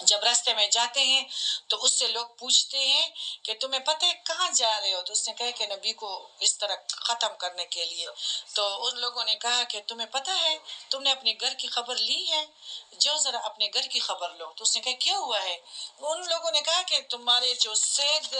جب راستے میں جاتے ہیں تو اس سے لوگ پوچھتے ہیں کہ تمہیں پتہ ہے کہاں جا رہے ہو، تو اس نے کہا کہ نبی کو اس طرح ختم کرنے کے لیے. تو ان لوگوں نے کہا کہ تمہیں پتہ ہے تم نے اپنے گھر کی خبر لی ہے، جو ذرا اپنے گھر کی خبر لو. تو اس نے کہا کیا ہوا ہے؟ ان لوگوں نے کہا کہ تمہارے جو سید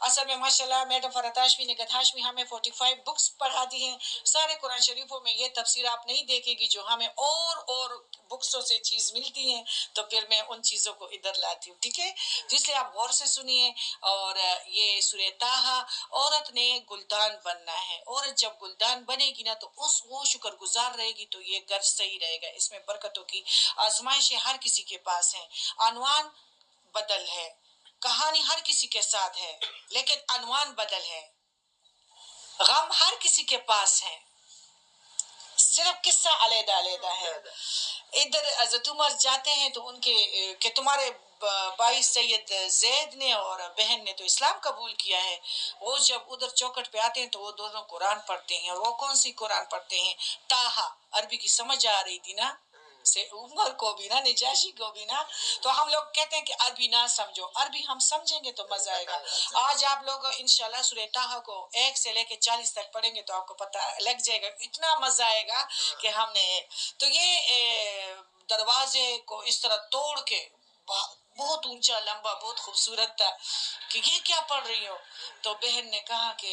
اصل میں ماشاءاللہ میڈم فرحت ہاشمی نے کہا ہاشمی ہمیں 45 بکس پڑھا دی ہیں، سارے قرآن شریفوں میں یہ تفسیر آپ نہیں دیکھے گی جو ہمیں اور بکسوں سے چیز ملتی ہیں، تو پھر میں ان چیزوں کو ادھر لاتی ہوں. ٹھیک ہے، تو اس لیے آپ غور سے سنیے. اور یہ سورہ طٰہٰ، عورت نے گلدان بننا ہے. عورت جب گلدان بنے گی نا تو وہ شکر گزار رہے گی تو یہ گھر صحیح رہے گا. اس میں برکتوں کی آزمائشیں ہر کسی کے پاس ہیں. عنوان بدل ہے، کہانی ہر کسی کے ساتھ ہے، لیکن عنوان بدل ہے. غم ہر کسی کے پاس ہے، صرف قصہ علیحدہ علیحدہ ہے. ادھر حضرت عمر جاتے ہیں تو ان کے کہ تمہارے بھائی سید زید نے اور بہن نے تو اسلام قبول کیا ہے. وہ جب ادھر چوکٹ پہ آتے ہیں تو وہ دونوں قرآن پڑھتے ہیں. اور وہ کون سی قرآن پڑھتے ہیں؟ طٰہٰ. عربی کی سمجھ آ رہی تھی نا سے عمر کو بھی نا، نجاشی کو بھی نا. تو ہم لوگ کہتے ہیں کہ عربی نہ سمجھو، عربی ہم سمجھیں گے تو مزہ آئے گا. آج آپ لوگ انشاءاللہ سورہ طٰہٰ کو 1 سے لے کے 40 تک پڑھیں گے تو آپ کو پتہ لگ جائے گا، اتنا مزہ آئے گا کہ ہم نے. تو یہ دروازے کو اس طرح توڑ کے بہت اونچا لمبا بہت خوبصورت تھا کہ یہ کیا پڑھ رہی ہو؟ تو بہن نے کہا کہ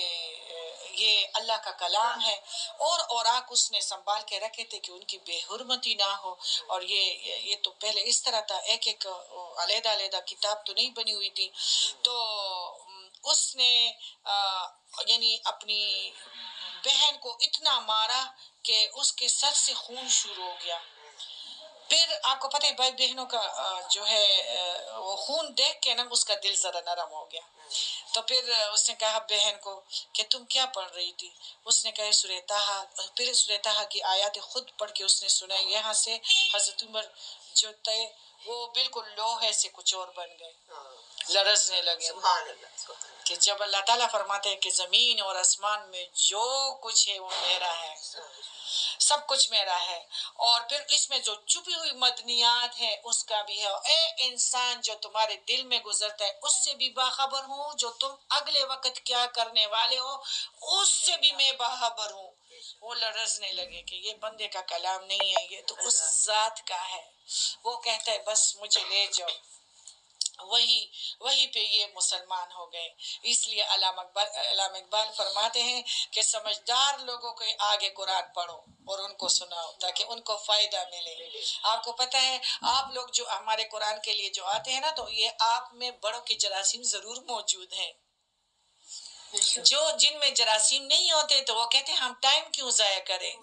یہ اللہ کا کلام ہے. اور اوراق اس نے سنبھال کے رکھے تھے کہ ان کی بے حرمتی نہ ہو. اور یہ تو پہلے اس طرح تھا، ایک علیحدہ علیحدہ کتاب تو نہیں بنی ہوئی تھی. تو اس نے یعنی اپنی بہن کو اتنا مارا کہ اس کے سر سے خون شروع ہو گیا. پھر آپ کو پتہ ہے بھائی بہنوں کا جو ہے وہ خون دیکھ کے نا اس کا دل ذرا نرم ہو گیا. تو پھر اس نے کہا بہن کو کہ تم کیا پڑھ رہی تھی؟ اس نے کہا سورہ طٰہٰ. پھر سورہ طٰہٰ کی آیات خود پڑھ کے اس نے سنائی. یہاں سے حضرت عمر جو تھے وہ بالکل لوہے سے کچھ اور بن گئے، لرزنے لگے. کہ جب اللہ تعالیٰ فرماتے ہیں کہ زمین اور آسمان میں جو کچھ ہے وہ میرا ہے، سب کچھ میرا ہے. اور پھر اس میں جو چھپی ہوئی مدنیات ہے اس کا بھی ہے. اے انسان جو تمہارے دل میں گزرتا ہے اس سے بھی باخبر ہوں، جو تم اگلے وقت کیا کرنے والے ہو اس سے بھی میں باخبر ہوں. وہ لرزنے لگے کہ یہ بندے کا کلام نہیں ہے، یہ تو اس ذات کا ہے. وہ کہتا ہے بس مجھے لے جاؤ. وہی پہ یہ مسلمان ہو گئے. اس لیے علامہ اقبال فرماتے ہیں کہ سمجھدار لوگوں کے آگے قرآن پڑھو اور ان کو سناؤ تاکہ ان کو فائدہ ملے. آپ کو پتہ ہے آپ لوگ جو ہمارے قرآن کے لیے جو آتے ہیں نا تو یہ آپ میں بڑوں کے جراثیم ضرور موجود ہیں. جو جن میں جراثیم نہیں ہوتے تو وہ کہتے ہیں ہم ٹائم کیوں ضائع کریں،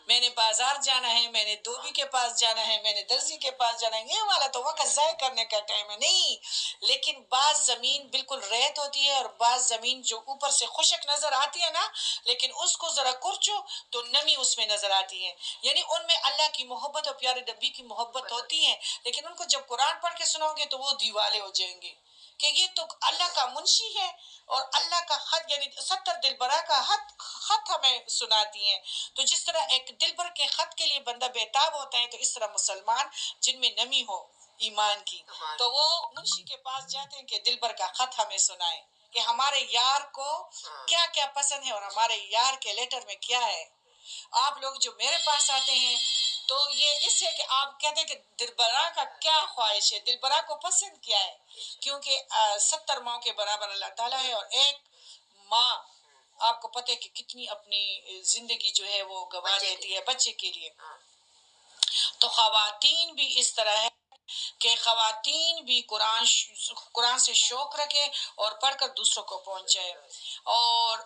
میں نے بازار جانا ہے، میں نے دھوبی کے پاس جانا ہے، میں نے درزی کے پاس جانا ہے، یہ والا تو وقت ضائع کرنے کا ٹائم ہے. نہیں، لیکن بعض زمین بالکل ریت ہوتی ہے اور بعض زمین جو اوپر سے خشک نظر آتی ہے نا لیکن اس کو ذرا کرچو تو نمی اس میں نظر آتی ہے. یعنی ان میں اللہ کی محبت اور پیارے نبی کی محبت ہوتی ہے، لیکن ان کو جب قرآن پڑھ کے سنو گے تو وہ دیوالے ہو جائیں گے کہ یہ تو اللہ کا منشی ہے اور اللہ کا خط، یعنی 70 دلبرا کا خط ہمیں سناتی ہیں. تو جس طرح ایک دلبر کے خط کے لیے بندہ بیتاب ہوتا ہے تو اس طرح مسلمان جن میں نمی ہو ایمان کی تو وہ منشی کے پاس جاتے ہیں کہ دلبر کا خط ہمیں سنائیں کہ ہمارے یار کو کیا کیا پسند ہے اور ہمارے یار کے لیٹر میں کیا ہے. آپ لوگ جو میرے پاس آتے ہیں تو یہ اس ہے کہ آپ کہتے ہیں کہ دلبرا کا کیا خواہش ہے، دلبرا کو پسند کیا ہے، کیونکہ 70 ماؤں کے برابر اللہ تعالیٰ ہے. اور ایک ماں آپ کو پتہ ہے کہ کتنی اپنی زندگی جو ہے وہ گوا دیتی ہے بچے کے لیے. تو خواتین بھی اس طرح ہے کہ خواتین بھی قرآن سے شوق رکھے اور پڑھ کر دوسروں کو پہنچائے. اور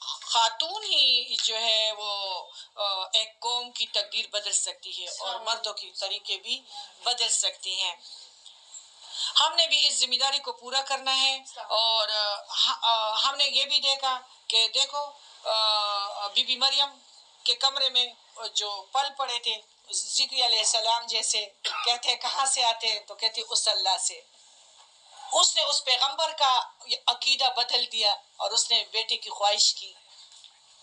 خاتون ہی جو ہے وہ ایک قوم کی تقدیر بدل سکتی ہے اور مردوں کی طریقے بھی بدل سکتی ہیں. ہم نے بھی اس ذمہ داری کو پورا کرنا ہے. اور ہم نے یہ بھی دیکھا کہ دیکھو بی بی مریم کے کمرے میں جو پل پڑے تھے ذکر علیہ السلام جیسے کہتے ہیں کہاں سے آتے ہیں تو کہتے اس اللہ سے. اس نے اس پیغمبر کا عقیدہ بدل دیا اور اس نے بیٹے کی خواہش کی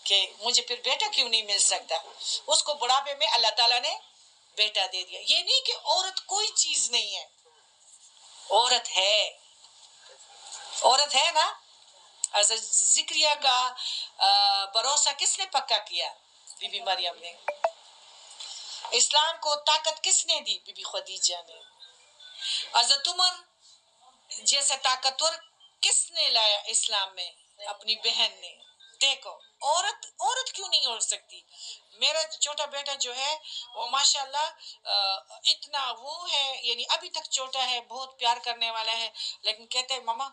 کہ مجھے پھر بیٹا کیوں نہیں مل سکتا. اس کو بڑھاپے میں اللہ تعالیٰ نے بیٹا دے دیا. یہ نہیں کہ عورت کوئی چیز نہیں ہے، عورت ہے نا. حضرت زکریا کا بھروسہ کس نے پکا کیا؟ بی بی مریم نے. اسلام کو طاقت کس نے دی؟ بی بی خدیجہ نے. حضرت عمر جیسا طاقتور کس نے لایا اسلام میں؟ اپنی بہن نے. دیکھو عورت کیوں نہیں ہو سکتی؟ میرا چھوٹا بیٹا جو ہے وہ ماشاءاللہ اتنا وہ ہے، یعنی ابھی تک چھوٹا ہے، بہت پیار کرنے والا ہے، لیکن کہتے ہیں ماما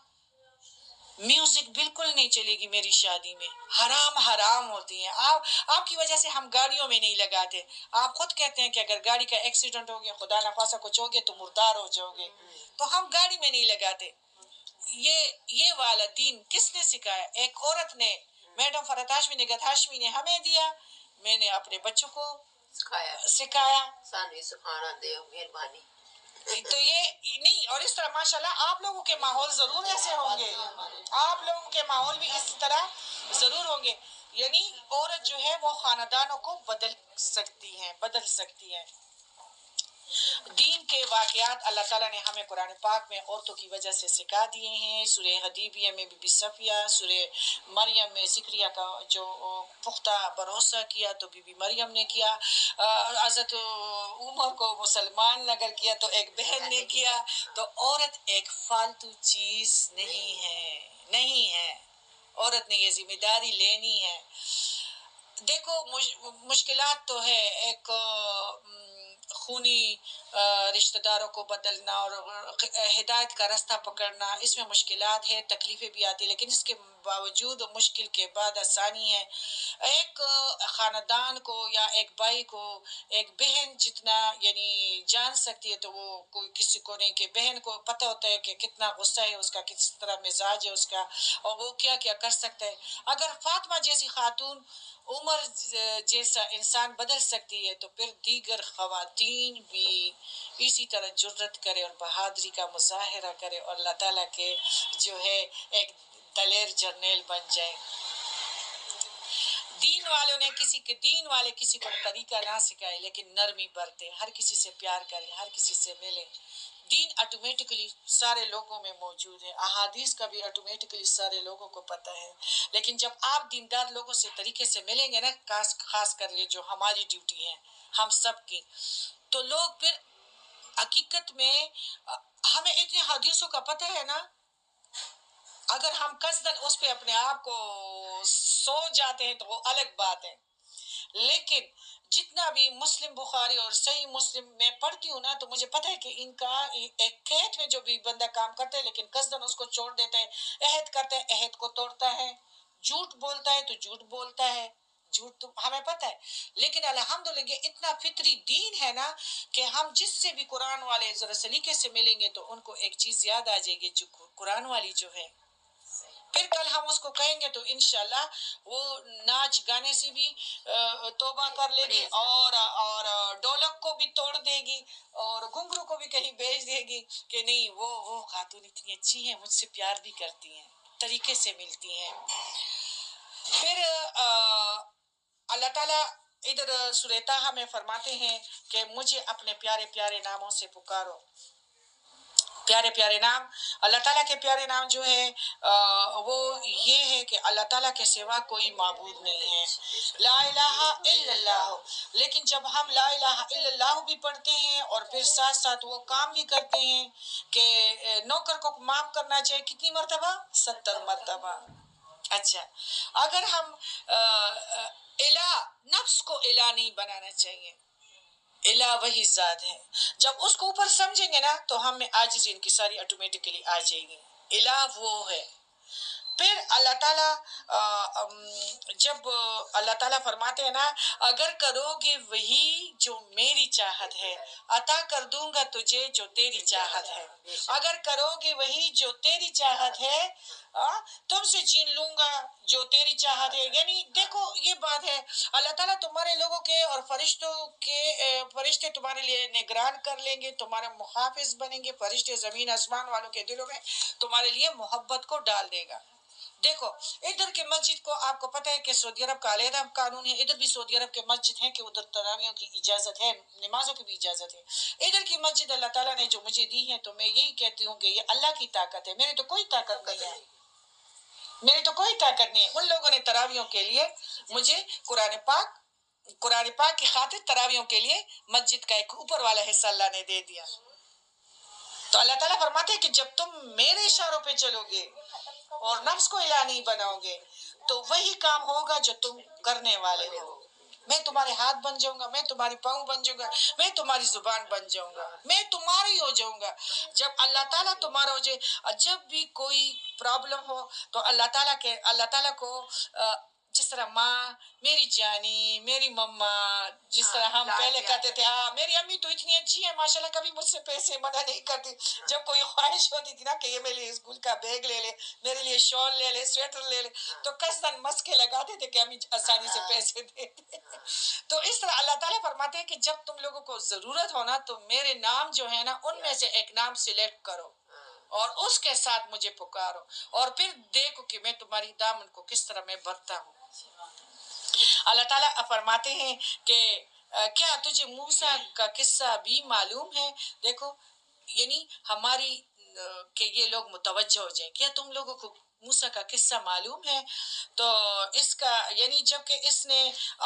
میوزک بالکل نہیں چلے گی میری شادی میں، حرام ہوتی ہیں. آپ کی وجہ سے ہم گاڑیوں میں نہیں لگاتے. آپ خود کہتے ہیں کہ اگر گاڑی کا ایکسیڈنٹ ہو گیا، خدا نخواستہ کچھ ہو گیا تو مردار ہو جاؤ گے، تو ہم گاڑی میں نہیں لگاتے. یہ والا دین کس نے سکھایا؟ ایک عورت نے، میڈم فرحت ہاشمی نگہت ہاشمی نے ہمیں دیا، میں نے اپنے بچوں کو سکھایا. سانوی سکھانا دے مہربانی. تو یہ نہیں، اور اس طرح ماشاءاللہ آپ لوگوں کے ماحول ضرور ایسے ہوں گے، آپ لوگوں کے ماحول بھی اس طرح ضرور ہوں گے. یعنی عورت جو ہے وہ خاندانوں کو بدل سکتی ہے. دین کے واقعات اللہ تعالیٰ نے ہمیں قرآن پاک میں عورتوں کی وجہ سے سکھا دیے ہیں. سورہ حدیبیہ میں بی بی صفیہ، سورہ مریم میں زکریا کا جو پختہ بھروسہ کیا تو بی بی مریم نے کیا. حضرت عمر کو مسلمان اگر کیا تو ایک بہن نے کیا. تو عورت ایک فالتو چیز نہیں ہے. عورت نے یہ ذمہ داری لینی ہے. دیکھو مشکلات تو ہے، ایک خونی رشتہ داروں کو بدلنا اور ہدایت کا راستہ پکڑنا، اس میں مشکلات ہے، تکلیفیں بھی آتی، لیکن اس کے باوجود مشکل کے بعد آسانی ہے. ایک خاندان کو یا ایک بھائی کو ایک بہن جتنا یعنی جان سکتی ہے تو وہ کوئی کسی کو نہیں، کہ بہن کو پتہ ہوتا ہے کہ کتنا غصہ ہے اس کا، کس طرح مزاج ہے اس کا، اور وہ کیا کیا کر سکتا ہے. اگر فاطمہ جیسی خاتون عمر جیسا انسان بدل سکتی ہے تو پھر دیگر خواتین بھی اسی طرح جرت کرے اور بہادری کا مظاہرہ کرے اور اللہ تعالیٰ کے جو ہے ایک دلیر جرنیل بن جائے. دین والے کسی کو طریقہ نہ سکھائے، لیکن نرمی برتے، ہر کسی سے پیار کرے، ہر کسی سے ملے. دین آٹومیٹکلی سارے لوگوں میں موجود ہے، احادیث کا بھی آٹومیٹکلی سارے لوگوں کو پتہ ہے. لیکن جب آپ دیندار لوگوں سے طریقے سے ملیں گے نا، خاص کر یہ جو ہماری ڈیوٹی ہے ہم سب کی، تو لوگ پھر حقیقت میں ہمیں اتنے حدیثوں کا پتہ ہے نا، اگر ہم قصدن اس پہ اپنے آپ کو سو جاتے ہیں تو وہ الگ بات ہے. لیکن جتنا بھی مسلم بخاری اور صحیح مسلم میں پڑھتی ہوں نا، تو مجھے پتہ ہے کہ ان کا ایک قید میں جو بھی بندہ کام کرتا ہے لیکن قصدن اس کو چھوڑ دیتا ہے، عہد کرتا ہے عہد کو توڑتا ہے، جھوٹ بولتا ہے تو جھوٹ بولتا ہے، جھوٹ تو ہمیں پتہ ہے. لیکن الحمدللہ اتنا فطری دین ہے نا کہ ہم جس سے بھی قرآن والے ذرا سلیقے سے ملیں گے تو ان کو ایک چیز یاد آ جائے گی جو قرآن والی جو ہے. پھر کل ہم اس کو کہیں گے تو انشاءاللہ وہ ناچ گانے سے بھی توبہ کر لے گی اور ڈولک کو بھی توڑ دے گی اور گھنگرو کو بھی کہیں بھیج دے گی کہ نہیں وہ خاتون اتنی اچھی ہیں، مجھ سے پیار بھی کرتی ہیں، طریقے سے ملتی ہیں. پھر اللہ تعالیٰ ادھر سورہ طٰہٰ میں فرماتے ہیں کہ مجھے اپنے پیارے پیارے ناموں سے پکارو. پیارے پیارے نام، اللہ تعالیٰ کے پیارے نام جو ہے وہ یہ ہے کہ اللہ تعالیٰ کے سوا کوئی معبود نہیں ہے، لا الہ الا اللہ. لیکن جب ہم لا الہ الا اللہ بھی پڑھتے ہیں اور پھر ساتھ ساتھ وہ کام بھی کرتے ہیں کہ نوکر کو معاف کرنا چاہیے کتنی مرتبہ؟ 70 مرتبہ. اچھا، اگر ہم الہ، نفس کو الہ نہیں بنانا چاہیے، الہ وہی ذات ہے. جب اس کو اوپر سمجھیں گے نا تو ہم میں عاجزی انکساری آٹومیٹکلی آ جائے گی. الہ وہ ہے. پھر اللہ تعالیٰ جب اللہ تعالیٰ فرماتے ہیں نا، اگر کرو گے وہی جو میری چاہت ہے عطا کر دوں گا تجھے جو تیری چاہت ہے. اگر کرو گے وہی جو تیری چاہت ہے تم سے چھین لوں گا جو تیری چاہت ہے. یعنی دیکھو یہ بات ہے، اللہ تعالیٰ تمہارے لوگوں کے اور فرشتے تمہارے لیے نگران کر لیں گے، تمہارے محافظ بنیں گے. فرشتے زمین آسمان والوں کے دلوں میں تمہارے لیے محبت کو ڈال دے گا. دیکھو ادھر کے مسجد کو آپ کو پتہ ہے کہ سعودی عرب کا علیحدہ قانون ہے، ادھر بھی سعودی عرب کے مسجد ہیں کہ ادھر تراویحوں کی اجازت ہے، نمازوں کی بھی اجازت ہے۔ ادھر کی مسجد اللہ تعالیٰ نے جو مجھے دی ہے تو میں یہی کہتی ہوں کہ یہ اللہ کی طاقت ہے، میری تو کوئی طاقت نہیں ہے، میری تو کوئی طاقت نہیں ہے۔ ان لوگوں نے تراویحوں کے لیے مجھے قرآن پاک کی خاطر تراویحوں کے لیے مسجد کا ایک اوپر والا حصہ اللہ نے دے دیا۔ تو اللہ تعالیٰ فرماتے ہیں کہ جب تم میرے اشاروں پہ چلو گے اور نفس کو الہ نہیں بناؤ گے تو وہی کام ہوگا جو تم کرنے والے ہو۔ میں تمہارے ہاتھ بن جاؤں گا، میں تمہاری پاؤں بن جاؤں گا، میں تمہاری زبان بن جاؤں گا، میں تمہاری ہو جاؤں گا۔ جب اللہ تعالیٰ تمہارا ہو جائے، جب بھی کوئی پرابلم ہو تو اللہ تعالیٰ کو جس طرح ماں میری جانی، میری مما، جس طرح ہم پہلے کہتے تھے ہاں میری امی تو اتنی اچھی ہے ماشاءاللہ، کبھی مجھ سے پیسے منع نہیں کرتی۔ جب کوئی خواہش ہوتی تھی نا کہ یہ میرے لیے اسکول کا بیگ لے لے، میرے لیے شال لے لے، سویٹر لے لے، تو قصداً مسکے لگاتے تھے کہ امی آسانی سے پیسے دے دے۔ تو اس طرح اللہ تعالیٰ فرماتے ہیں کہ جب تم لوگوں کو ضرورت ہو نا تو میرے نام جو ہے نا ان میں سے ایک نام سلیکٹ کرو اور اس کے ساتھ مجھے پکارو، اور پھر دیکھو کہ میں تمہاری دامن کو کس طرح میں بھرتا ہوں۔ اللہ تعالیٰ فرماتے ہیں کہ کیا تجھے موسیٰ کا قصہ بھی معلوم ہے؟ دیکھو یعنی ہماری کہ یہ لوگ متوجہ ہو جائیں، کیا تم لوگوں کو موسیٰ کا قصہ معلوم ہے؟ تو اس کا یعنی جب کہ اس نے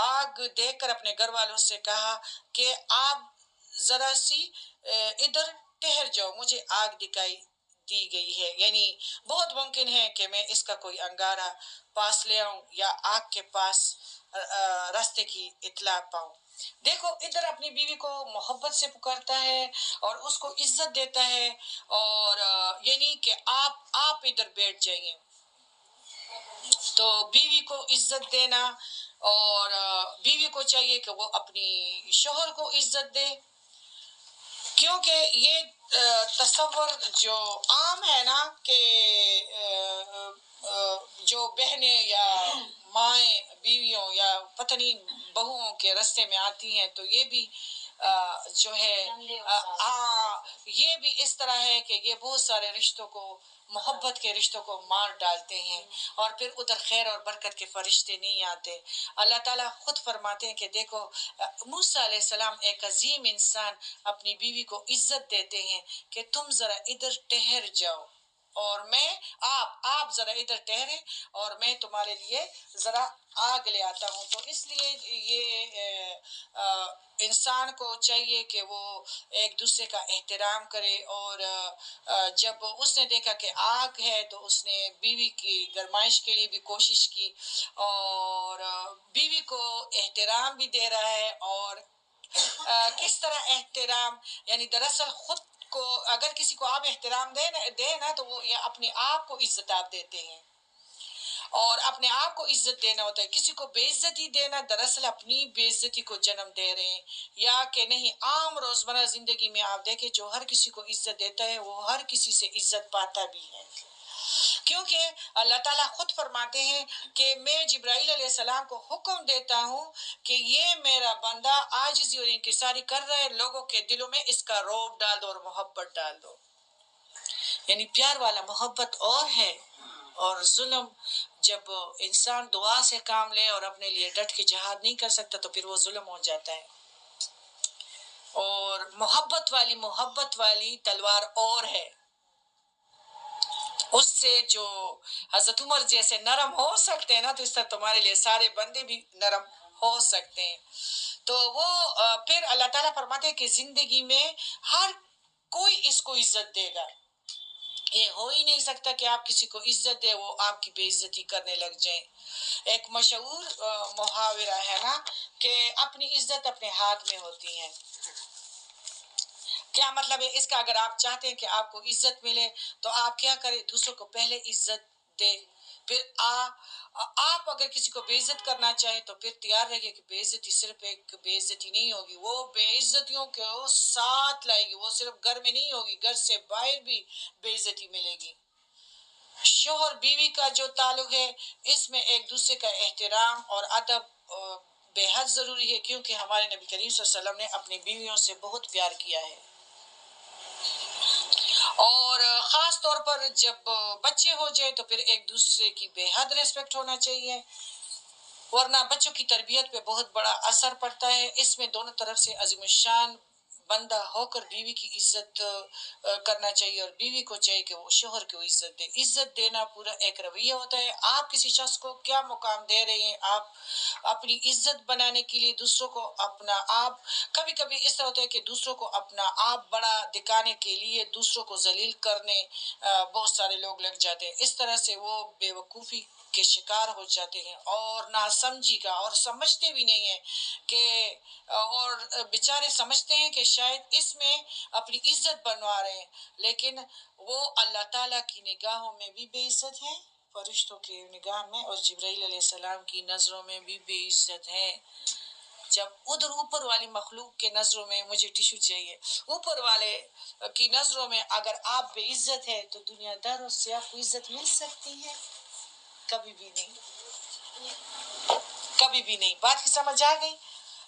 آگ دیکھ کر اپنے گھر والوں سے کہا کہ آپ ذرا سی ادھر ٹہر جاؤ، مجھے آگ دکھائی دی گئی ہے، یعنی بہت ممکن ہے کہ میں اس کا کوئی انگارہ پاس لے آؤں یا آگ کے پاس راستے کی اطلاع پاؤں۔ دیکھو ادھر اپنی بیوی کو محبت سے پکارتا ہے اور اس کو عزت دیتا ہے، اور یعنی کہ آپ ادھر بیٹھ جائیے۔ تو بیوی کو عزت دینا، اور بیوی کو چاہیے کہ وہ اپنی شوہر کو عزت دے، کیونکہ یہ تصور جو عام ہے نا کہ جو بہنیں یا مائیں بیویوں یا پتہ نہیں بہوؤں کے رستے میں آتی ہیں تو یہ بھی جو ہے یہ بھی اس طرح ہے کہ یہ بہت سارے رشتوں کو، محبت کے رشتوں کو مار ڈالتے ہیں، اور پھر ادھر خیر اور برکت کے فرشتے نہیں آتے۔ اللہ تعالیٰ خود فرماتے ہیں کہ دیکھو موسیٰ علیہ السلام ایک عظیم انسان اپنی بیوی کو عزت دیتے ہیں کہ تم ذرا ادھر ٹہر جاؤ اور میں آپ ذرا ادھر ٹہرے اور میں تمہارے لیے ذرا آگ لے آتا ہوں۔ تو اس لیے یہ انسان کو چاہیے کہ وہ ایک دوسرے کا احترام کرے، اور جب اس نے دیکھا کہ آگ ہے تو اس نے بیوی کی گرمائش کے لیے بھی کوشش کی، اور بیوی کو احترام بھی دے رہا ہے، اور کس طرح احترام، یعنی دراصل خود کو اگر کسی کو آپ احترام دے نا تو وہ اپنے آپ کو عزت آپ دیتے ہیں، اور اپنے آپ کو عزت دینا ہوتا ہے۔ کسی کو بے عزتی دینا دراصل اپنی بے عزتی کو جنم دے رہے ہیں، یا کہ نہیں۔ عام روزمرہ زندگی میں آپ دیکھیں جو ہر کسی کو عزت دیتا ہے وہ ہر کسی سے عزت پاتا بھی ہے، کیونکہ اللہ تعالیٰ خود فرماتے ہیں کہ میں جبرائیل علیہ السلام کو حکم دیتا ہوں کہ یہ میرا بندہ عاجزی اور انکساری کر رہا ہے، لوگوں کے دلوں میں اس کا رعب ڈال دو اور محبت ڈال دو۔ یعنی پیار والا محبت اور ہے، اور ظلم جب انسان دعا سے کام لے اور اپنے لیے ڈٹ کے جہاد نہیں کر سکتا تو پھر وہ ظلم ہو جاتا ہے۔ اور محبت والی تلوار اور ہے، اس سے جو حضرت عمر جیسے نرم ہو سکتے ہیں نا تو اس طرح تمہارے لیے سارے بندے بھی نرم ہو سکتے ہیں۔ تو وہ پھر اللہ تعالیٰ فرماتے ہیں کہ زندگی میں ہر کوئی اس کو عزت دے گا، یہ ہو ہی نہیں سکتا کہ آپ کسی کو عزت دے وہ آپ کی بے عزتی کرنے لگ جائیں۔ ایک مشہور محاورہ ہے نا کہ اپنی عزت اپنے ہاتھ میں ہوتی ہے۔ کیا مطلب ہے اس کا؟ اگر آپ چاہتے ہیں کہ آپ کو عزت ملے تو آپ کیا کریں، دوسروں کو پہلے عزت دے، پھر آپ اگر کسی کو بے عزت کرنا چاہیں تو پھر تیار رہیے کہ بے عزتی صرف ایک بے عزتی نہیں ہوگی، وہ بے عزتیوں کو ساتھ لائے گی، وہ صرف گھر میں نہیں ہوگی، گھر سے باہر بھی بے عزتی ملے گی۔ شوہر بیوی کا جو تعلق ہے اس میں ایک دوسرے کا احترام اور ادب بے حد ضروری ہے، کیونکہ ہمارے نبی کریم صلی اللہ علیہ وسلم نے اپنی بیویوں سے بہت پیار کیا ہے۔ اور خاص طور پر جب بچے ہو جائے تو پھر ایک دوسرے کی بے حد ریسپیکٹ ہونا چاہیے، ورنہ بچوں کی تربیت پہ بہت بڑا اثر پڑتا ہے۔ اس میں دونوں طرف سے عظیم الشان بندہ ہو کر بیوی کی عزت کرنا چاہیے، اور بیوی کو چاہیے کہ وہ شوہر کو عزت دے۔ عزت دینا پورا ایک رویہ ہوتا ہے۔ آپ کسی شخص کو کیا مقام دے رہے ہیں، آپ اپنی عزت بنانے کے لیے دوسروں کو اپنا آپ، کبھی کبھی اس طرح ہوتا ہے کہ دوسروں کو اپنا آپ بڑا دکھانے کے لیے دوسروں کو ذلیل کرنے بہت سارے لوگ لگ جاتے ہیں۔ اس طرح سے وہ بے وقوفی کے شکار ہو جاتے ہیں اور ناسمجھی کا، اور سمجھتے بھی نہیں ہیں کہ، اور بیچارے سمجھتے ہیں کہ شاید اس میں اپنی عزت بنوا رہے ہیں، لیکن وہ اللہ تعالیٰ کی نگاہوں میں بھی بے عزت ہیں، فرشتوں کی نگاہ میں اور جبرائیل علیہ السلام کی نظروں میں بھی بے عزت ہیں۔ جب ادھر اوپر والی مخلوق کے نظروں میں، مجھے ٹیشو چاہیے، اوپر والے کی نظروں میں اگر آپ بے عزت ہے تو دنیا داروں سے آپ کو عزت مل سکتی ہے؟ کبھی بھی نہیں، کبھی بھی نہیں۔ بات کی سمجھ آ گئی؟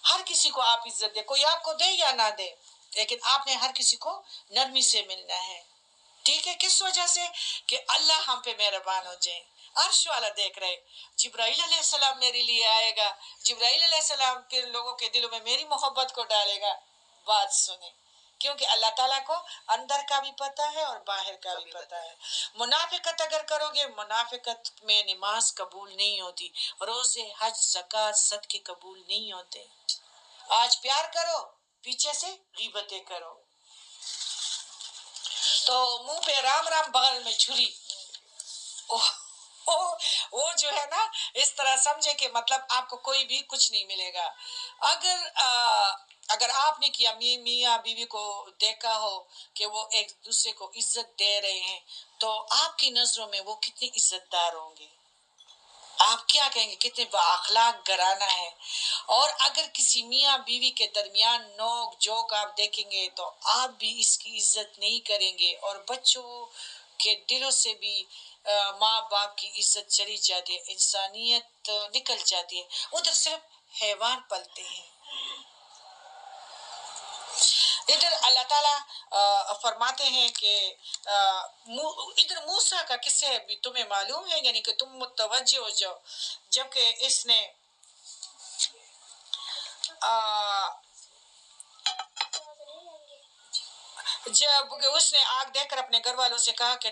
ہر کسی کو آپ عزت دے، کوئی آپ کو دے یا نہ دے، لیکن آپ نے ہر کسی کو نرمی سے ملنا ہے، ٹھیک ہے؟ کس وجہ سے؟ کہ اللہ ہم پہ مہربان ہو جائیں۔ عرش والا دیکھ رہے، جبرائیل علیہ السلام میرے لیے آئے گا، جبرائیل علیہ السلام پھر لوگوں کے دلوں میں میری محبت کو ڈالے گا۔ بات سنیں، کیونکہ اللہ تعالیٰ کو اندر کا بھی پتہ ہے اور باہر کا بھی پتہ ہے۔ منافقت اگر کرو گے، منافقت میں نماز قبول نہیں ہوتی، روزے، حج، زکوٰۃ، صدقے قبول نہیں ہوتے۔ آج پیار کرو، پیچھے سے غیبتیں کرو، تو منہ پہ رام رام بغل میں چھری، وہ جو ہے نا، اس طرح سمجھے کہ مطلب آپ کو کوئی بھی کچھ نہیں ملے گا۔ اگر آپ نے کیا میاں بیوی کو دیکھا ہو کہ وہ ایک دوسرے کو عزت دے رہے ہیں، تو آپ کی نظروں میں وہ کتنی عزت دار ہوں گے، آپ کیا کہیں گے کتنے با اخلاق گھرانہ ہے۔ اور اگر کسی میاں بیوی کے درمیان نوک جھوک آپ دیکھیں گے تو آپ بھی اس کی عزت نہیں کریں گے، اور بچوں کے دلوں سے بھی ماں باپ کی عزت چلی جاتی ہے، انسانیت نکل جاتی ہے، ادھر صرف حیوان پلتے ہیں۔ ادھر اللہ تعالیٰ فرماتے ہیں کہ ادھر موسیٰ کا قصہ بھی تمہیں معلوم ہے، یعنی کہ تم متوجہ ہو جاؤ، جبکہ اس نے جب اس نے آگ دیکھ کر اپنے گھر والوں سے کہا کہ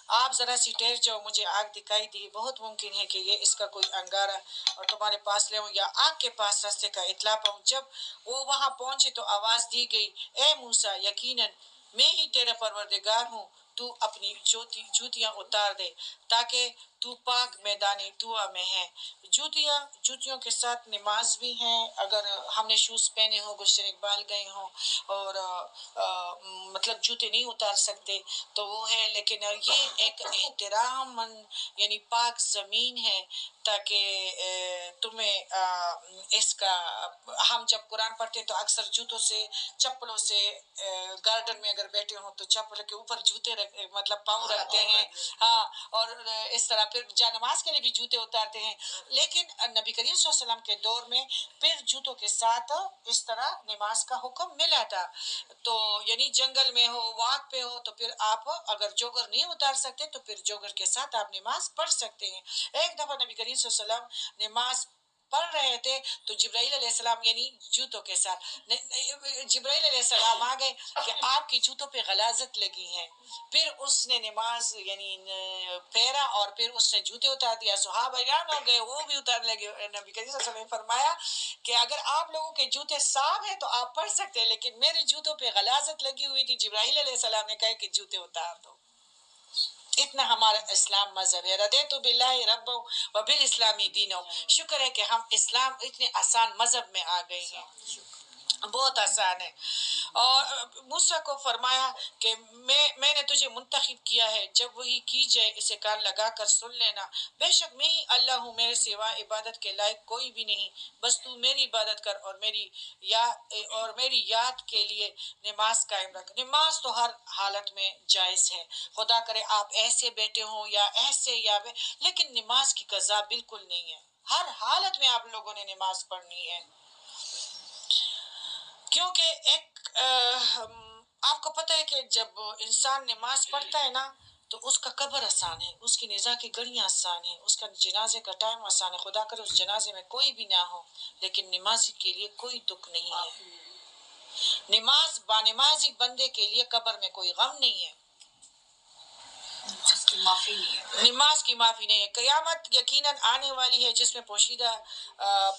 آپ ذرا سی ٹھہر جاؤ، مجھے آگ دکھائی دی، بہت ممکن ہے کہ یہ اس کا کوئی انگارہ اور تمہارے پاس لے ہوں یا آگ کے پاس راستے کا اطلاع پاؤں۔ جب وہ وہاں پہنچے تو آواز دی گئی، اے موسیٰ، یقیناً میں ہی تیرا پروردگار ہوں، تو اپنی جوتیاں اتار دے تاکہ تو پاک میدان طویٰ میں ہے۔ جوتیوں کے ساتھ نماز بھی ہیں، اگر ہم نے شوز پہنے ہوں، گلشن اقبال گئے ہوں اور مطلب جوتے نہیں اتار سکتے تو وہ ہے، لیکن یہ ایک احترام یعنی پاک زمین ہے، تاکہ تمہیں اس کا، ہم جب قرآن پڑھتے ہیں تو اکثر جوتوں سے، چپلوں سے، گارڈن میں اگر بیٹھے ہوں تو چپل کے اوپر جوتے مطلب پاؤں رکھتے ہیں، ہاں، اور اس طرح پھر جا نماز کے لیے بھی جوتے اتارتے ہیں، لیکن نبی کریم صلی اللہ علیہ وسلم کے دور میں پھر جوتوں کے ساتھ اس طرح نماز کا حکم ملا تھا۔ تو یعنی جنگل میں ہو، واک پہ ہو، تو پھر آپ اگر جوگر نہیں اتار سکتے تو پھر جوگر کے ساتھ آپ نماز پڑھ سکتے ہیں۔ ایک دفعہ نبی کریم صلی اللہ علیہ وسلم نماز پڑھ رہے تھے تو جبرائیل علیہ السلام یعنی جوتوں کے ساتھ جبرائیل علیہ السلام آ گئے کہ آپ کی جوتوں پہ غلاظت لگی ہے، پھر اس نے نماز یعنی پھیرا اور پھر اس نے جوتے اتار دیا، صحابہ حیران ہو گئے، وہ بھی اتارنے لگے۔ نبی کریم صلی اللہ علیہ وسلم نے فرمایا کہ اگر آپ لوگوں کے جوتے صاف ہیں تو آپ پڑھ سکتے ہیں، لیکن میرے جوتوں پہ غلاظت لگی ہوئی تھی، جبرائیل علیہ السلام نے کہا کہ جوتے اتار دو۔ اتنا ہمارا اسلام مذہب ہے، رضیت باللہ رب و بالاسلام دینوں، شکر ہے کہ ہم اسلام اتنے آسان مذہب میں آ گئے ہیں، بہت آسان ہے۔ اور موسیٰ کو فرمایا کہ میں نے تجھے منتخب کیا ہے، جب وہی کی جائے اسے کان لگا کر سن لینا، بے شک میں ہی اللہ ہوں، میرے سوا عبادت کے لائق کوئی بھی نہیں، بس تو میری عبادت کر اور میری یاد کے لیے نماز قائم رکھ۔ نماز تو ہر حالت میں جائز ہے، خدا کرے آپ ایسے بیٹھے ہوں یا ایسے لیکن نماز کی قضا بالکل نہیں ہے، ہر حالت میں آپ لوگوں نے نماز پڑھنی ہے، کیونکہ ایک آپ کو پتہ ہے کہ جب انسان نماز پڑھتا ہے نا تو اس کا قبر آسان ہے، اس کی نزا کی گھڑیاں آسان ہیں، اس کا جنازے کا ٹائم آسان ہے، خدا کرے اس جنازے میں کوئی بھی نہ ہو، لیکن نمازی کے لیے کوئی دکھ نہیں ہے۔ نماز بانمازی بندے کے لیے قبر میں کوئی غم نہیں ہے، نماز کی معافی نہیں ہے۔ قیامت یقیناً آنے والی ہے جس میں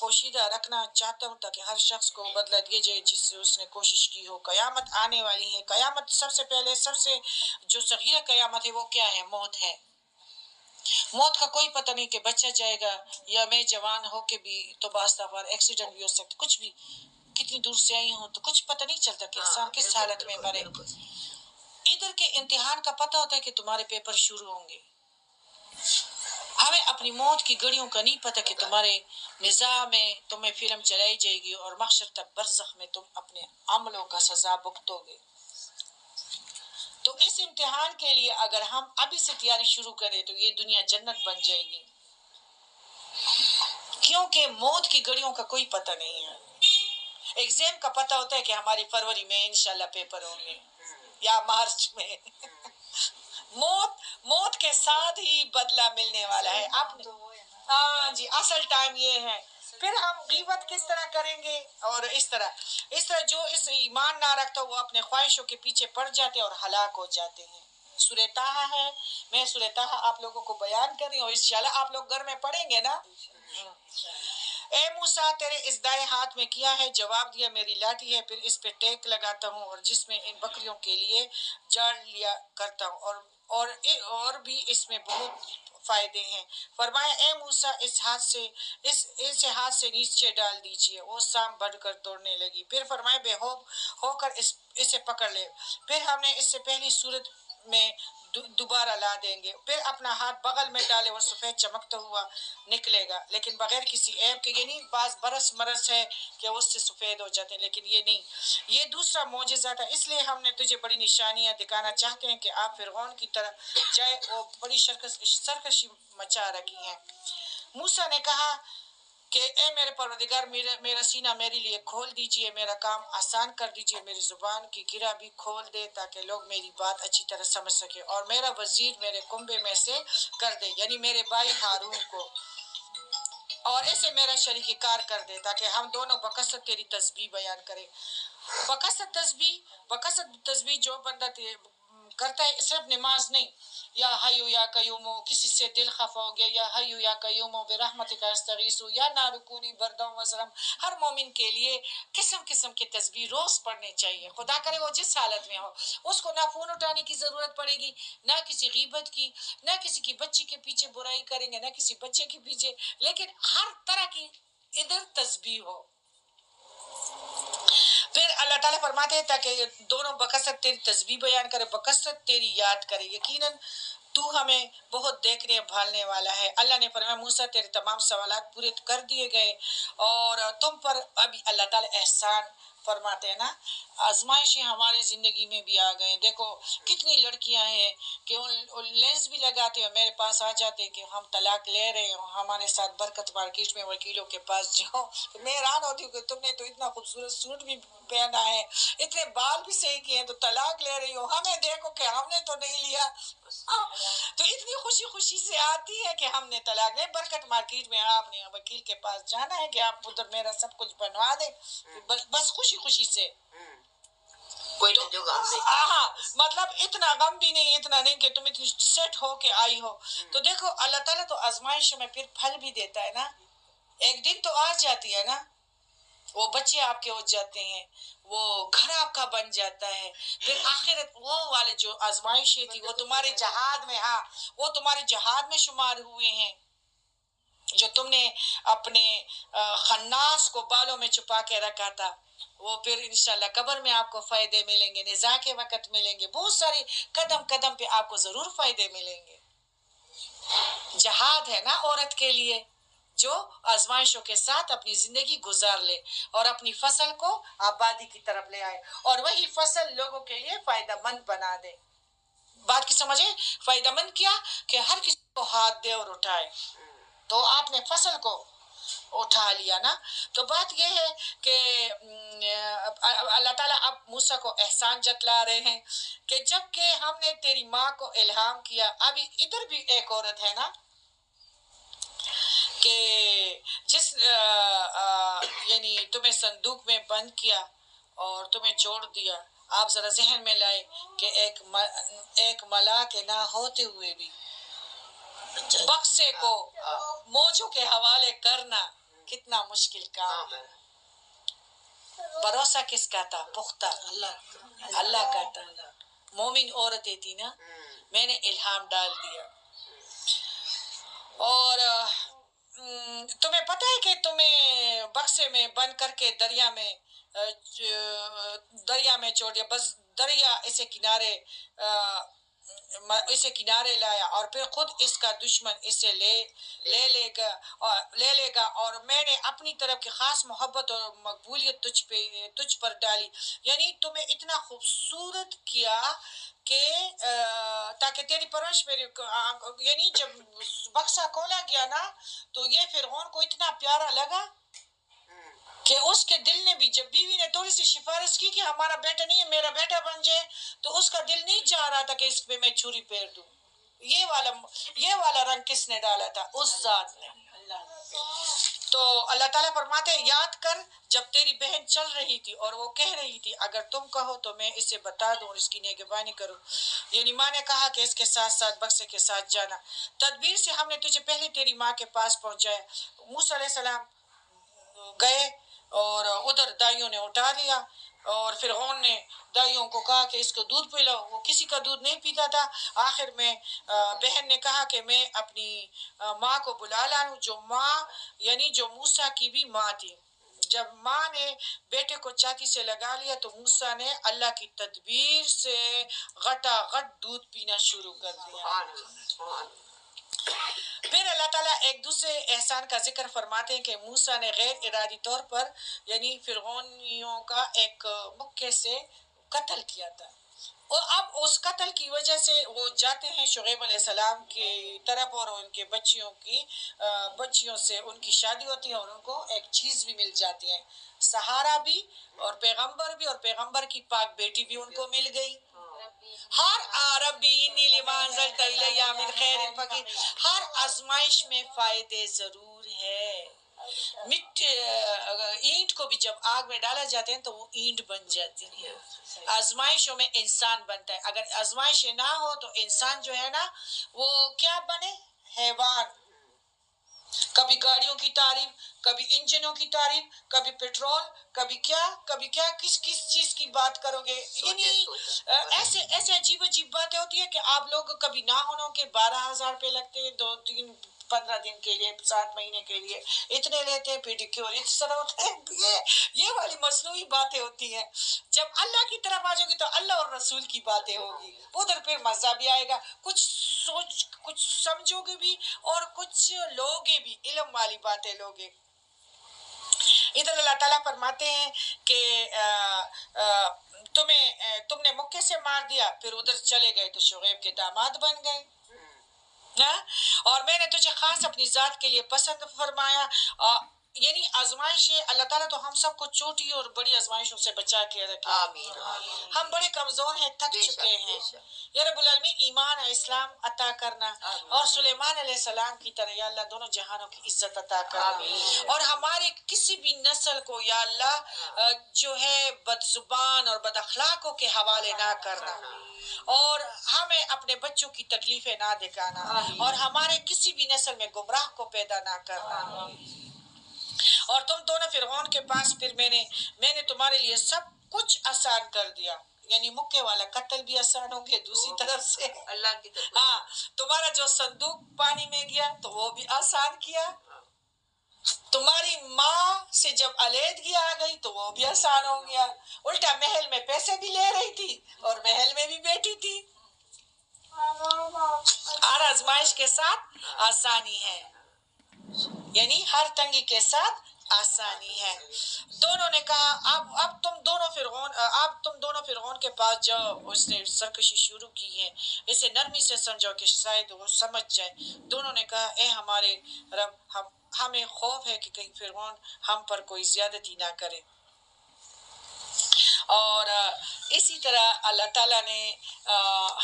پوشیدہ رکھنا چاہتا ہوں تاکہ ہر شخص کو بدلہ دیا جائے جس سے اس نے کوشش کی ہو۔ قیامت آنے والی ہے۔ قیامت سب سے پہلے سب سے جو صغیر قیامت ہے وہ کیا ہے؟ موت ہے۔ موت کا کوئی پتہ نہیں کہ بچہ جائے گا یا میں جوان ہو کے بھی تو باستغفر ایکسیڈنٹ بھی ہو سکتا، کچھ بھی، کتنی دور سے آئی ہوں تو کچھ پتہ نہیں چلتا کہ انسان کس حالت میں مرے۔ ادھر کے امتحان کا پتہ ہوتا ہے کہ تمہارے پیپر شروع ہوں گے، ہمیں اپنی موت کی گھڑیوں کا نہیں پتہ کہ تمہارے نظام میں تمہیں فلم چلائی جائے گی اور محشر تک برزخ میں تم اپنے عملوں کا سزا بھگتو گے۔ تو اس امتحان کے لیے اگر ہم ابھی سے تیاری شروع کریں تو یہ دنیا جنت بن جائے گی، کیونکہ موت کی گھڑیوں کا کوئی پتہ نہیں ہے۔ ایگزام کا پتہ ہوتا ہے کہ ہماری فروری میں انشاءاللہ پیپر ہوں گے یا مارچ میں۔ موت کے ساتھ ہی بدلہ ملنے والا ہے۔ ہاں جی، اصل ٹائم یہ ہے۔ پھر ہم غیبت کس طرح کریں گے؟ اور اس طرح جو اس ایمان نہ رکھتا وہ اپنے خواہشوں کے پیچھے پڑ جاتے ہیں اور ہلاک ہو جاتے ہیں۔ سورہ طٰہٰ ہے، میں سورہ طٰہٰ آپ لوگوں کو بیان کر رہی ہوں، انشاءاللہ آپ لوگ گھر میں پڑھیں گے نا۔ اے موسیٰ تیرے اس دائیں ہاتھ میں کیا ہے؟ جواب دیا میری لاٹھی ہے، پھر اس پہ ٹیک لگاتا ہوں اور جس میں ان بکریوں کے لیے جاڑ لیا کرتا ہوں اور بھی اس میں بہت فائدے ہیں۔ فرمایا اے موسیٰ اسے ہاتھ سے نیچے ڈال دیجئے، وہ سام بڑھ کر دوڑنے لگی۔ پھر فرمایا بے ہوپ ہو کر اسے پکڑ لے، پھر ہم نے اس سے پہلی صورت میں دوبارہ لا دیں گے، پھر اپنا ہاتھ بغل میں ڈالے وہ سفید چمکتا ہوا نکلے گا، لیکن بغیر کسی عیب کے۔ یہ نہیں بعض برس مرس ہے کہ اس سے سفید ہو جاتے ہیں، لیکن یہ نہیں، یہ دوسرا معجزہ تھا، اس لیے ہم نے تجھے بڑی نشانیاں دکھانا چاہتے ہیں کہ آپ فرعون کی طرح جائے، وہ بڑی سرکشی مچا رکھی ہے۔ موسیٰ نے کہا کہ اے میرے پروردگار میرا سینہ میرے لیے کھول دیجئے، میرا کام آسان کر دیجئے، میری زبان کی گرہ بھی کھول دے تاکہ لوگ میری بات اچھی طرح سمجھ سکے، اور میرا وزیر میرے کنبے میں سے کر دے، یعنی میرے بھائی ہارون کو، اور اسے میرا شریک کار کر دے تاکہ ہم دونوں بکثرت تیری تسبیح بیان کریں۔ بکثرت تسبیح جو بندہ کرتا ہے، صرف نماز نہیں، یا حیو یا قیومو، کسی سے دل خفا ہو گیا، یا حیو یا قیومو برحمتک استغیث، یا نارکونی بردم وزرم، ہر مومن کے لیے قسم قسم کے تسبیح روز پڑھنے چاہیے، خدا کرے وہ جس حالت میں ہو، اس کو نہ فون اٹھانے کی ضرورت پڑے گی، نہ کسی غیبت کی، نہ کسی کی بچی کے پیچھے برائی کریں گے، نہ کسی بچے کے پیچھے، لیکن ہر طرح کی ادھر تسبیح ہو۔ پھر اللہ تعالیٰ فرماتے ہیں تاکہ دونوں بکثرت تیری تسبیح بیان کرے، بکثرت تیری یاد کرے، یقیناً تو ہمیں بہت دیکھنے بھالنے والا ہے۔ اللہ نے فرمایا موسیٰ تیرے تمام سوالات پورے کر دیے گئے اور تم پر ابھی اللہ تعالیٰ احسان فرماتے ہیں نا، آزمائشیں ہماری زندگی میں بھی آ گئے۔ دیکھو کتنی لڑکیاں ہیں کہ لینس بھی لگاتے ہیں، میرے پاس آ جاتے ہیں کہ ہم طلاق لے رہے ہیں، ہمارے ساتھ برکت مارکیٹ میں وکیلوں کے پاس جاؤ، میں حیران ہوتی ہوں کہ تم نے تو اتنا خوبصورت سوٹ بھی پہنا ہے، اتنے بال بھی صحیح کیے ہیں، تو طلاق لے رہی ہو، ہمیں دیکھو کہ ہم نے تو نہیں لیا۔ تو اتنی خوشی سے آتی ہے کہ ہم نے طلاق لے، برکت مارکیٹ میں آپ نے وکیل کے پاس جانا ہے کہ آپ ادھر میرا سب کچھ بنوا دیں، بس خوشی سے، کوئی جو غم نہیں، ہاں، مطلب اتنا غم بھی نہیں، اتنا نہیں کہ تم اتنی سیٹ ہو کے آئی ہو۔ تو دیکھو اللہ تعالیٰ تو آزمائش میں پھر پھل بھی دیتا ہے نا، ایک دن تو آ جاتی ہے نا، وہ بچے آپ کے ہو جاتے ہیں، وہ گھر آپ کا بن جاتا ہے، پھر آخرت وہ والے جو آزمائشیں تھی وہ تمہارے جہاد میں، ہاں وہ تمہارے جہاد میں شمار ہوئے ہیں، جو تم نے اپنے خناس کو بالوں میں چھپا کے رکھا تھا، وہ پھر انشاءاللہ قبر میں آپ کو فائدے ملیں گے، نزاع کے وقت ملیں گے، بہت ساری قدم قدم پہ آپ کو ضرور فائدے ملیں گے۔ جہاد ہے نا عورت کے لیے جو آزمائشوں کے ساتھ اپنی زندگی گزار لے اور اپنی فصل کو آبادی کی طرف لے آئے، اور وہی فصل لوگوں کے لیے فائدہ مند بنا دے۔ بات کی سمجھے؟ فائدہ مند کیا کہ ہر کسی کو ہاتھ دے اور اٹھائے، تو آپ نے فصل کو اٹھا لیا نا. تو بات یہ ہے کہ اللہ تعالیٰ اب موسیٰ کو احسان جتلا رہے ہیں کہ جب کہ ہم نے تیری ماں کو الہام کیا. ابھی ادھر بھی ایک عورت ہے نا کہ جس یعنی تمہیں صندوق میں بند کیا اور تمہیں چھوڑ دیا. آپ ذرا ذہن میں لائے کہ ایک ملا کے نہ ہوتے ہوئے بھی بکسے کو موجوں کے حوالے کرنا کتنا مشکل کام ہے. بھروسہ کس کا تھا؟ پختہ اللہ کا تھا. مومن عورتیں تھی نا, میں نے الہام ڈال دیا. اور تمہیں پتہ ہے کہ تمہیں بکسے میں بند کر کے دریا میں چھوڑ دیا. بس دریا اسے کنارے لایا اور پھر خود اس کا دشمن اسے لے گا اور میں نے اپنی طرف کی خاص محبت اور مقبولیت تجھ پر ڈالی. یعنی تمہیں اتنا خوبصورت کیا کہ تاکہ تیری پرورش میری, یعنی جب بکسا کھولا گیا نا تو یہ فرعون کو اتنا پیارا لگا کہ اس کے دل نے بھی, جب بیوی نے تھوڑی سی سفارش کی کہ ہمارا بیٹا نہیں ہے میرا بیٹا بن جائے, تو اس کا دل نہیں چاہ رہا تھا کہ اس پہ میں چھری پھیر دوں. یہ والا رنگ کس نے ڈالا تھا؟ اس ذات نے. تو اللہ تعالیٰ فرماتے ہیں یاد کر جب تیری بہن چل رہی تھی اور وہ کہہ رہی تھی اگر تم کہو تو میں اسے بتا دوں اور اس کی نگہبانی کروں. یعنی ماں نے کہا کہ اس کے ساتھ ساتھ بکسے کے ساتھ جانا. تدبیر سے ہم نے تجھے پہلے تیری ماں کے پاس پہنچایا. موسیٰ علیہ السلام گئے اور ادھر دائیوں نے اٹھا لیا اور فرعون نے دائیوں کو کہا کہ اس کو دودھ پلاؤ. وہ کسی کا دودھ نہیں پیتا تھا. آخر میں بہن نے کہا کہ میں اپنی ماں کو بلا لاؤں, جو موسیٰ کی بھی ماں تھی. جب ماں نے بیٹے کو چھاتی سے لگا لیا تو موسیٰ نے اللہ کی تدبیر سے غٹا غٹ دودھ پینا شروع کر دیا. پھر اللہ تعالیٰ ایک دوسرے احسان کا ذکر فرماتے ہیں کہ موسیٰ نے غیر ارادی طور پر یعنی فرعونیوں کا ایک مکے سے قتل کیا تھا. اور اب اس قتل کی وجہ سے وہ جاتے ہیں شعیب علیہ السلام کی طرف اور ان کے بچیوں سے ان کی شادی ہوتی ہے اور ان کو ایک چیز بھی مل جاتی ہے, سہارا بھی اور پیغمبر بھی, اور پیغمبر کی پاک بیٹی بھی ان کو مل گئی. ہر آزمائش میں فائدے ضرور ہے. اینٹ کو بھی جب آگ میں ڈالا جاتا ہے تو وہ اینٹ بن جاتی ہے. آزمائشوں میں انسان بنتا ہے. اگر آزمائشیں نہ ہو تو انسان جو ہے نا وہ کیا بنے؟ حیوان. کبھی گاڑیوں کی تعریف, کبھی انجنوں کی تعریف, کبھی پیٹرول, کبھی کیا کس چیز کی بات کرو گے. یعنی ایسے عجیب باتیں ہوتی ہے کہ آپ لوگ کبھی نہ ہونوں کے 12,000 روپے لگتے ہیں 2-3-15 دن کے لیے, 7 مہینے کے لیے اتنے لیتے ہیں. پیڈیکیور اس طرح ہوتا ہے. یہ والی مصنوعی باتیں ہوتی ہیں. جب اللہ کی طرف آ جاؤ گی تو اللہ اور رسول کی باتیں ہوگی, ادھر پھر مزہ بھی آئے گا, کچھ سمجھو گے بھی اور کچھ لوگے بھی, علم والی باتیں لوگے. ادھر اللہ تعالیٰ فرماتے ہیں کہ تم نے مکے سے مار دیا, پھر ادھر چلے گئے تو شعیب کے داماد بن گئے. اور میں نے تجھے خاص اپنی ذات کے لیے پسند فرمایا. یعنی آزمائش اللہ تعالیٰ تو ہم سب کو چھوٹی اور بڑی آزمائشوں سے بچا کے رکھے. ہم بڑے کمزور ہیں, تھک چکے ہیں. یا رب العالمین ایمان اسلام عطا کرنا اور سلیمان علیہ السلام کی طرح یا اللہ دونوں جہانوں کی عزت عطا کرنا. اور ہمارے کسی بھی نسل کو یا اللہ جو ہے بد زبان اور بد اخلاقوں کے حوالے نہ کرنا, اور ہمیں اپنے بچوں کی تکلیفیں نہ دکھانا, اور ہمارے کسی بھی نسل میں گمراہ کو پیدا نہ کرنا. اور تم دونوں فرعون کے پاس, پھر میں نے تمہارے لیے سب کچھ آسان کر دیا. یعنی مکے والا قتل بھی آسان ہوں گے, دوسری طرف سے اللہ کی طرف تمہارا جو صندوق پانی میں گیا تو وہ بھی آسان کیا. تمہاری ماں سے جب علیحدگی آ گئی تو وہ بھی آسان ہو گیا. الٹا محل میں پیسے بھی لے رہی تھی اور محل میں بھی بیٹھی تھی. ہر آزمائش کے ساتھ آسانی ہے, یعنی ہر تنگی کے ساتھ آسانی ہے. دونوں نے کہا اب تم دونوں فرعون کے پاس جاؤ. اس نے سرکشی شروع کی ہے, اسے نرمی سے سمجھاؤ کہ شاید وہ سمجھ جائے. دونوں نے کہا اے ہمارے رب, ہمیں خوف ہے کہ کہیں فرعون ہم پر کوئی زیادتی نہ کرے. اور اسی طرح اللہ تعالیٰ نے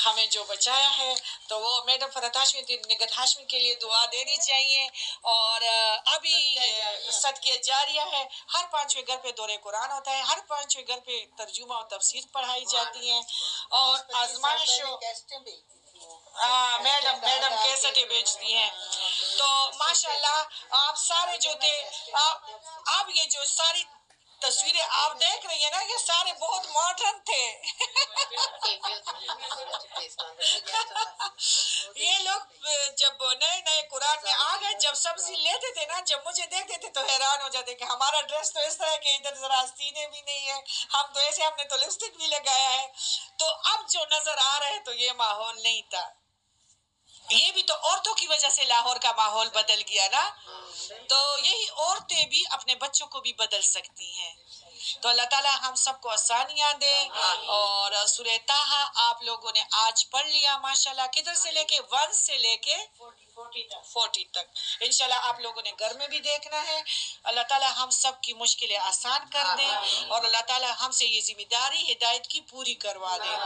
ہمیں جو بچایا ہے تو وہ میڈم فرحت ہاشمی نگہت ہاشمی کے لیے دعا دینی چاہیے. اور ابھی صدقہ جاریہ ہے، ہر 5ویں گھر پہ دورہ قرآن ہوتا ہے، ہر 5ویں گھر پہ ترجمہ اور تفسیر پڑھائی جاتی ہیں. اور آزمائشوں میڈم کیسٹیں بیچتی ہیں. تو ماشاءاللہ آپ سارے جو تھے، اب یہ جو ساری تصویریں آپ دیکھ رہی ہیں نا، یہ سارے بہت ماڈرن تھے. یہ لوگ جب نئے نئے قرآن میں آ گئے، جب سبزی لیتے تھے نا، جب مجھے دیکھتے تھے تو حیران ہو جاتے کہ ہمارا ڈریس تو اس طرح کہ ادھر ذرا آستینیں بھی نہیں ہے، ہم تو ایسے، ہم نے تو لپسٹک بھی لگایا ہے. تو اب جو نظر آ رہے تو یہ ماحول نہیں تھا. یہ بھی تو عورتوں کی وجہ سے لاہور کا ماحول بدل گیا نا. تو یہی عورتیں بھی اپنے بچوں کو بھی بدل سکتی ہیں. تو اللہ تعالیٰ ہم سب کو آسانیاں دے. اور سورہ طٰہٰ آپ لوگوں نے آج پڑھ لیا ماشاءاللہ، کدھر سے لے کے 1 سے لے کے 40 تک. انشاءاللہ آپ لوگوں نے گھر میں بھی دیکھنا ہے. اللہ تعالیٰ ہم سب کی مشکلیں آسان کر دیں، اور اللہ تعالیٰ ہم سے یہ ذمہ داری ہدایت کی پوری کروا دیں.